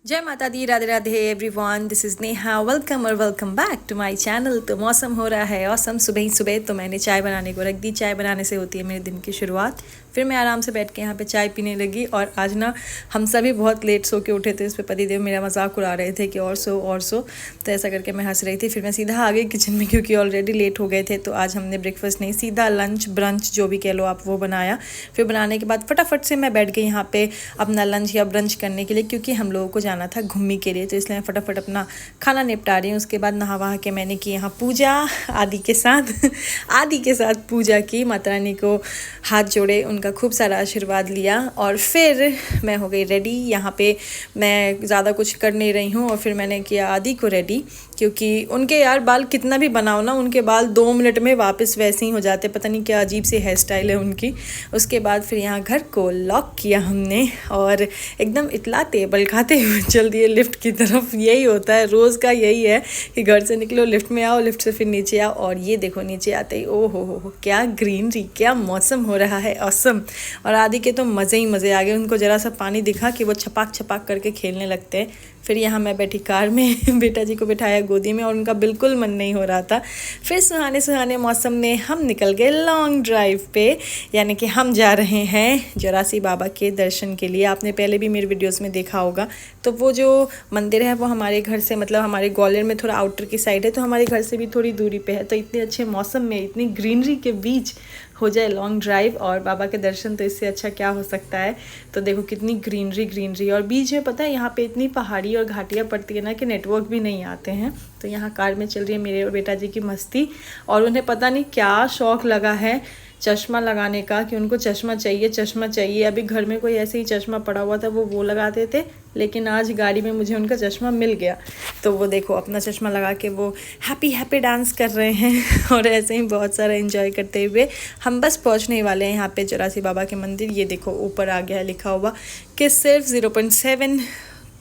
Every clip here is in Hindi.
जय माता दी, Radhe Radhe everyone, this is Neha. Welcome और welcome back to my channel. तो मौसम हो रहा है औसम। सुबह ही सुबह तो मैंने चाय बनाने को रख दी। चाय बनाने से होती है मेरे दिन की शुरुआत। फिर मैं आराम से बैठ के यहाँ पे चाय पीने लगी। और आज ना हम सभी बहुत लेट सो के उठे थे। इस पर पतिदेव मेरा मजाक उड़ा रहे थे कि और सो। तो ऐसा करके मैं हंस रही थी। फिर मैं सीधा आ गई किचन में क्योंकि ऑलरेडी लेट हो गए थे। तो आज हमने ब्रेकफास्ट नहीं, सीधा लंच ब्रंच जो भी कह लो आप, वो बनाया। फिर बनाने के बाद फटाफट से मैं बैठ गई यहाँ पे अपना लंच या ब्रंच करने के लिए, क्योंकि हम लोगों को जाना था घूमने के लिए। तो इसलिए मैं फटाफट अपना खाना निपटा रही हूँ। उसके बाद नहा वहा के मैंने की यहाँ पूजा आदि के साथ आदि के साथ पूजा की। माता रानी को हाथ जोड़े, उनका खूब सारा आशीर्वाद लिया और फिर मैं हो गई रेडी। यहाँ पे मैं ज़्यादा कुछ कर नहीं रही हूँ। और फिर मैंने किया आदि को रेडी, क्योंकि उनके यार बाल कितना भी बनाओ ना, उनके बाल 2 मिनट में वापस वैसे ही हो जाते। पता नहीं क्या अजीब सी हेयर स्टाइल है उनकी। उसके बाद फिर यहाँ घर को लॉक किया हमने और एकदम इतलाते बलखाते हुए चल दिए लिफ्ट की तरफ। यही होता है रोज़ का, यही है कि घर से निकलो, लिफ्ट में आओ, लिफ्ट से फिर नीचे आओ। और ये देखो नीचे आते ही ओ हो क्या ग्रीनरी, क्या मौसम हो रहा है, ऑसम। और आदि के तो मज़े ही मज़े आ गए। उनको ज़रा सा पानी दिखा कि वो छपाक छपाक करके खेलने लगते हैं। फिर यहाँ मैं बैठी कार में बेटा जी को बिठाया गोदी में और उनका बिल्कुल मन नहीं हो रहा था। फिर सुहाने सुहाने मौसम में हम निकल गए लॉन्ग ड्राइव पे, यानी कि हम जा रहे हैं जोरासी बाबा के दर्शन के लिए। आपने पहले भी मेरे वीडियोस में देखा होगा। तो वो जो मंदिर है वो हमारे घर से, मतलब हमारे ग्वालियर में थोड़ा आउटर की साइड है, तो हमारे घर से भी थोड़ी दूरी पे है। तो इतने अच्छे मौसम में, इतनी ग्रीनरी के बीच हो जाए लॉन्ग ड्राइव और बाबा के दर्शन, तो इससे अच्छा क्या हो सकता है। तो देखो कितनी ग्रीनरी और बीच में पता है यहाँ पे इतनी पहाड़ी और घाटियाँ पड़ती है ना कि नेटवर्क भी नहीं आते हैं। तो यहाँ कार में चल रही है मेरे और बेटा जी की मस्ती। और उन्हें पता नहीं क्या शौक़ लगा है चश्मा लगाने का, कि उनको चश्मा चाहिए। अभी घर में कोई ऐसे ही चश्मा पड़ा हुआ था, वो लगाते थे, लेकिन आज गाड़ी में मुझे उनका चश्मा मिल गया। तो वो देखो अपना चश्मा लगा के वो हैप्पी डांस कर रहे हैं और ऐसे ही बहुत सारा एंजॉय करते हुए हम बस पहुंचने ही वाले हैं यहाँ पे जोरासी बाबा के मंदिर। ये देखो ऊपर आ गया है लिखा हुआ कि सिर्फ 0.7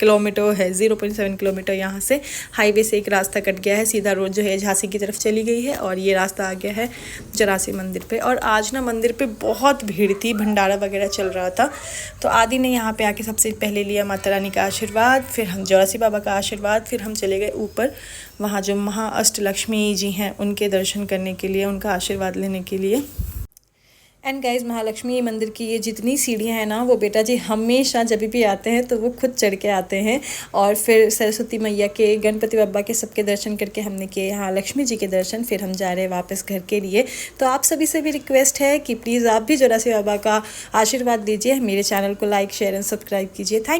किलोमीटर है। 0.7 किलोमीटर यहाँ से हाईवे से एक रास्ता कट गया है, सीधा रोड जो है झांसी की तरफ चली गई है और ये रास्ता आ गया है जोरासी मंदिर पे। और आज ना मंदिर पे बहुत भीड़ थी, भंडारा वगैरह चल रहा था। तो आदि ने यहाँ पे आके सबसे पहले लिया माता रानी का आशीर्वाद, फिर हम जोरासी बाबा का आशीर्वाद, फिर हम चले गए ऊपर वहाँ जो महाअष्टलक्ष्मी जी हैं उनके दर्शन करने के लिए, उनका आशीर्वाद लेने के लिए। एंड गाइज महालक्ष्मी मंदिर की ये जितनी सीढ़ियाँ हैं ना, वो बेटा जी हमेशा जब भी आते हैं तो वो खुद चढ़ के आते हैं। और फिर सरस्वती मैया के, गणपति बप्पा के सबके दर्शन करके हमने किए यहाँ लक्ष्मी जी के दर्शन। फिर हम जा रहे हैं वापस घर के लिए। तो आप सभी से भी रिक्वेस्ट है कि प्लीज़ आप भी जोरासी बाबा का आशीर्वाद दीजिए। मेरे चैनल को लाइक शेयर एंड सब्सक्राइब कीजिए। थैंक